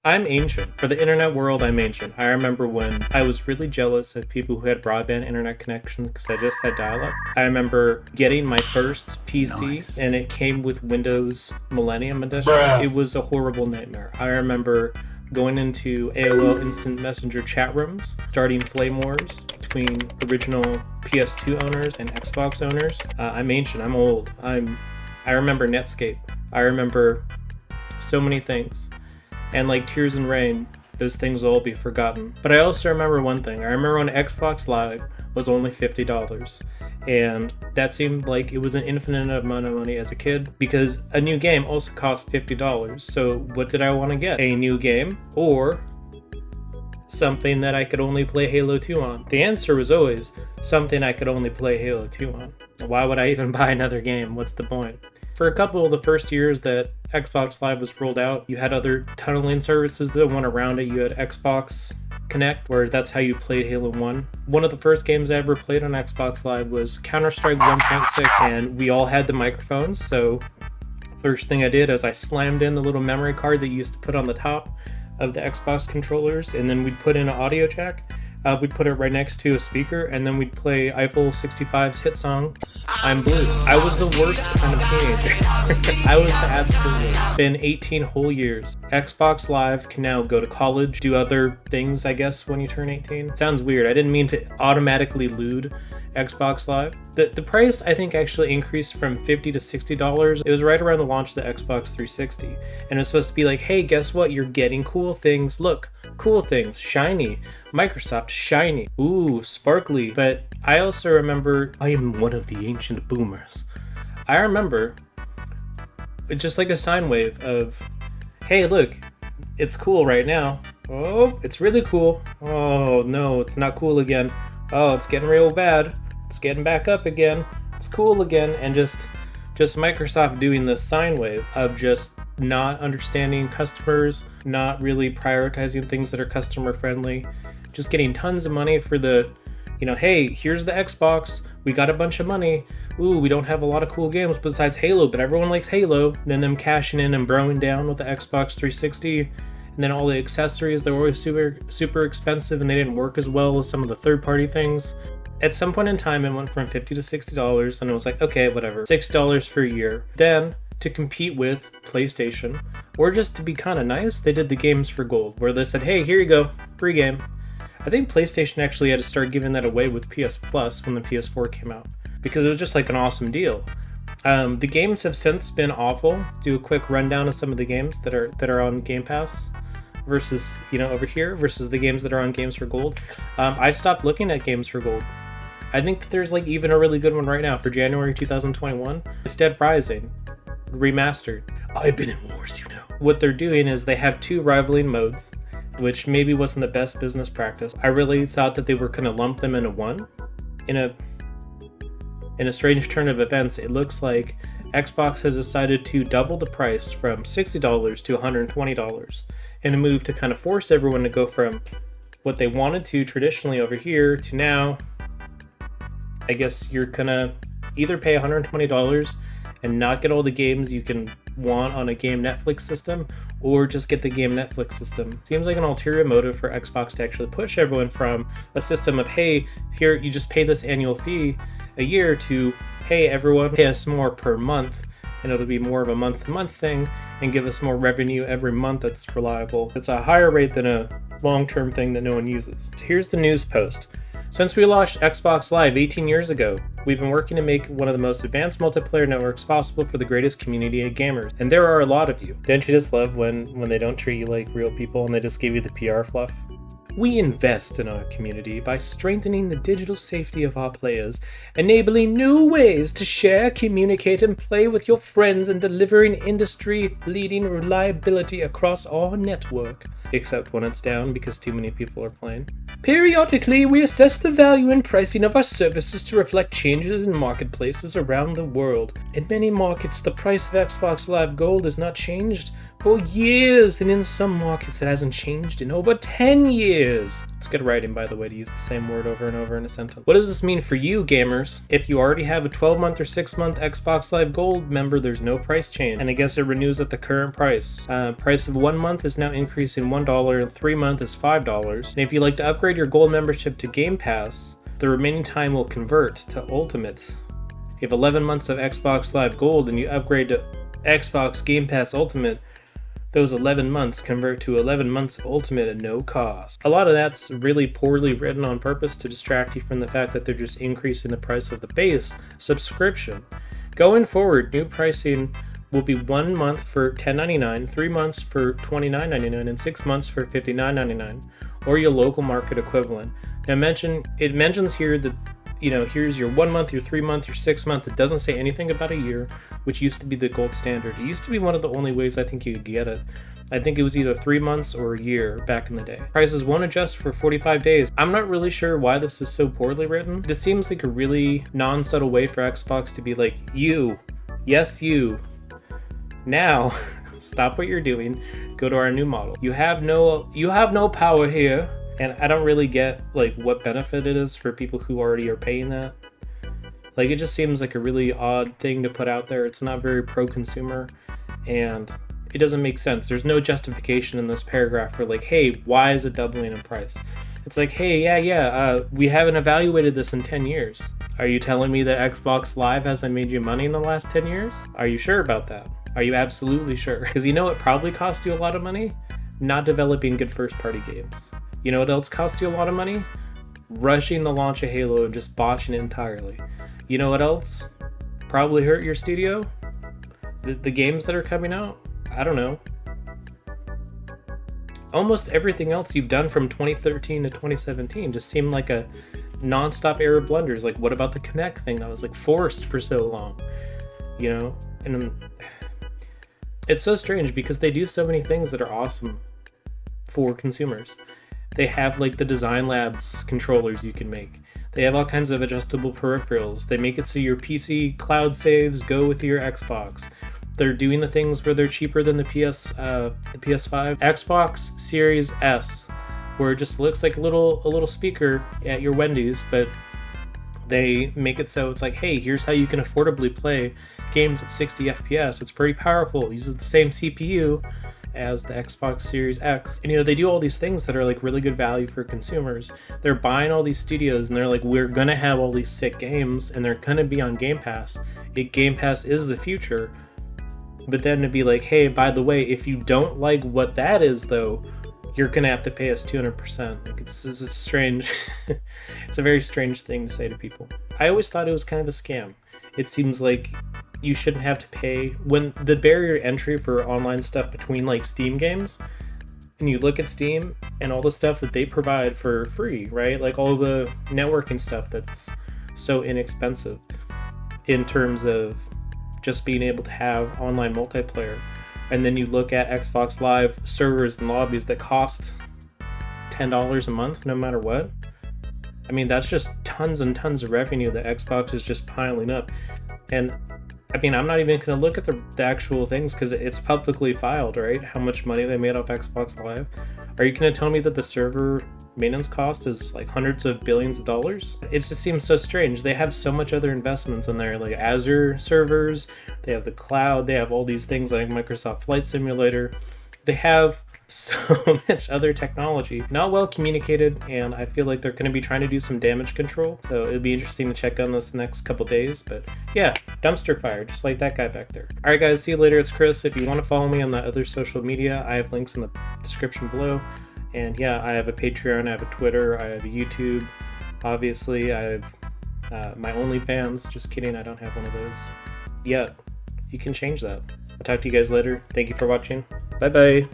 I'm ancient. For the internet world, I'm ancient. I remember when I was really jealous of people who had broadband internet connections because I just had dial-up. I remember getting my first PC Nice. and it came with Windows Millennium Edition. Bruh. It was a horrible nightmare. I remember going into AOL Instant Messenger chat rooms, starting flame wars between original PS2 owners and Xbox owners. I'm ancient. I'm old. I remember Netscape. I remember so many things. And like Tears and Rain, those things will all be forgotten. But I also remember one thing. I remember when Xbox Live was only $50. And that seemed like it was an infinite amount of money as a kid because a new game also cost $50. So what did I want to get? A new game or something that I could only play Halo 2 on? The answer was always something I could only play Halo 2 on. Why would I even buy another game? What's the point? For a couple of the first years that Xbox Live was rolled out, you had other tunneling services that went around it. You had Xbox Connect, where that's how you played Halo 1. One of the first games I ever played on Xbox Live was Counter-Strike 1.6, and we all had the microphones, so first thing I did is I slammed in the little memory card that you used to put on the top of the Xbox controllers, and then we'd put in an audio jack. We'd put it right next to a speaker, and then we'd play Eiffel 65's hit song, I'm Blue. I was the worst kind of teenager. I was the absolute worst. Been 18 whole years. Xbox Live can now go to college, do other things, I guess, when you turn 18. It sounds weird. I didn't mean to automatically lewd Xbox Live. The price, I think, actually increased from $50 to $60. It was right around the launch of the Xbox 360. And it was supposed to be like, hey, guess what? You're getting cool things. Look, cool things. Shiny. Microsoft shiny. Ooh, sparkly. But I also remember, I am one of the ancient boomers. I remember just like a sine wave of, hey, look, it's cool right now. Oh, it's really cool. Oh, no, it's not cool again. Oh, it's getting real bad. It's getting back up again. It's cool again. And just Microsoft doing this sine wave of just not understanding customers, not really prioritizing things that are customer friendly, just getting tons of money for the, hey, here's the Xbox. We got a bunch of money. Ooh, we don't have a lot of cool games besides Halo, but everyone likes Halo. Then them cashing in and broing down with the Xbox 360. And then all the accessories, they were always super expensive and they didn't work as well as some of the third-party things. At some point in time, it went from $50 to $60, and it was like, okay, whatever, $6 for a year. Then, to compete with PlayStation, or just to be kind of nice, they did the games for gold, where they said, hey, here you go, free game. I think PlayStation actually had to start giving that away with PS Plus when the PS4 came out, because it was just like an awesome deal. The games have since been awful. Do a quick rundown of some of the games that are on Game Pass versus, over here, versus the games that are on Games for Gold. I stopped looking at Games for Gold. I think that there's like even a really good one right now for January 2021. It's Dead Rising, remastered. I've been in wars, What they're doing is they have two rivaling modes, which maybe wasn't the best business practice. I really thought that they were going to lump them into one. In a strange turn of events, it looks like Xbox has decided to double the price from $60 to $120 in a move to kind of force everyone to go from what they wanted to traditionally over here to now. I guess you're gonna either pay $120 and not get all the games you can want on a game Netflix system, or just get the game Netflix system. Seems like an ulterior motive for Xbox to actually push everyone from a system of, hey, here, you just pay this annual fee a year, to, hey, everyone, pay us more per month, and it'll be more of a month-to-month thing and give us more revenue every month that's reliable. It's a higher rate than a long-term thing that no one uses. So here's the news post. Since we launched Xbox Live 18 years ago, we've been working to make one of the most advanced multiplayer networks possible for the greatest community of gamers. And there are a lot of you. Don't you just love when they don't treat you like real people and they just give you the PR fluff? We invest in our community by strengthening the digital safety of our players, enabling new ways to share, communicate, and play with your friends, and delivering industry-leading reliability across our network. Except when it's down because too many people are playing. Periodically, we assess the value and pricing of our services to reflect changes in marketplaces around the world. In many markets, the price of Xbox Live Gold is not changed, for years, and in some markets it hasn't changed in over 10 years. It's good writing, by the way, to use the same word over and over in a sentence. What does this mean for you, gamers? If you already have a 12-month or 6-month Xbox Live Gold member, there's no price change, and I guess it renews at the current price. Price of 1 month is now increasing $1, and 3 month is $5. And if you'd like to upgrade your Gold membership to Game Pass, the remaining time will convert to Ultimate. You have 11 months of Xbox Live Gold and you upgrade to Xbox Game Pass Ultimate, those 11 months convert to 11 months of Ultimate at no cost. A lot of that's really poorly written on purpose to distract you from the fact that they're just increasing the price of the base subscription. Going forward, new pricing will be 1 month for $10.99, 3 months for $29.99, and 6 months for $59.99, or your local market equivalent. Now it mentions here that, here's your 1 month, your 3 month, your 6 month. It doesn't say anything about a year, which used to be the gold standard. It used to be one of the only ways I think you could get it. I think it was either 3 months or a year back in the day. Prices won't adjust for 45 days. I'm not really sure why this is so poorly written. This seems like a really non-subtle way for Xbox to be like, yes you, now stop what you're doing, go to our new model. You have no power here. And I don't really get what benefit it is for people who already are paying that. It just seems like a really odd thing to put out there. It's not very pro-consumer, and it doesn't make sense. There's no justification in this paragraph for hey, why is it doubling in price? It's hey, we haven't evaluated this in 10 years. Are you telling me that Xbox Live hasn't made you money in the last 10 years? Are you sure about that? Are you absolutely sure? Because it probably cost you a lot of money? Not developing good first-party games. You know what else cost you a lot of money? Rushing the launch of Halo and just botching it entirely. You know what else probably hurt your studio? The games that are coming out? I don't know. Almost everything else you've done from 2013 to 2017 just seemed like a non-stop era of blunders. What about the Kinect thing that was forced for so long? And it's so strange because they do so many things that are awesome for consumers. They have the Design Labs controllers you can make. They have all kinds of adjustable peripherals. They make it so your PC cloud saves go with your Xbox. They're doing the things where they're cheaper than the PS5. Xbox Series S, where it just looks like a little speaker at your Wendy's, but they make it so it's hey, here's how you can affordably play games at 60 FPS. It's pretty powerful. It uses the same CPU as the Xbox Series X. And they do all these things that are really good value for consumers. They're buying all these studios and they're we're gonna have all these sick games and they're gonna be on Game Pass. Game Pass is the future. But then to be hey, by the way, if you don't like what that is though, you're gonna have to pay us 200%. It's strange. It's a very strange thing to say to people. I always thought it was kind of a scam. It seems like you shouldn't have to pay when the barrier to entry for online stuff between Steam games, and you look at Steam and all the stuff that they provide for free, right? All the networking stuff that's so inexpensive in terms of just being able to have online multiplayer. And then you look at Xbox Live servers and lobbies that cost $10 a month no matter what. That's just tons and tons of revenue that Xbox is just piling up. And I'm not even going to look at the actual things because it's publicly filed, right? How much money they made off Xbox Live. Are you going to tell me that the server maintenance cost is hundreds of billions of dollars? It just seems so strange. They have so much other investments in there, Azure servers, they have the cloud, they have all these things like Microsoft Flight Simulator. They have so much other technology, not well communicated, and I feel like they're going to be trying to do some damage control, so it'll be interesting to check on this next couple days. But yeah, dumpster fire, just like that guy back there. Alright guys, see you later. It's Chris. If you want to follow me on the other social media, I have links in the description below. And yeah, I have a Patreon, I have a Twitter, I have a YouTube, obviously I have my OnlyFans. Just kidding, I don't have one of those yet. You can change that. I'll talk to you guys later. Thank you for watching. Bye bye.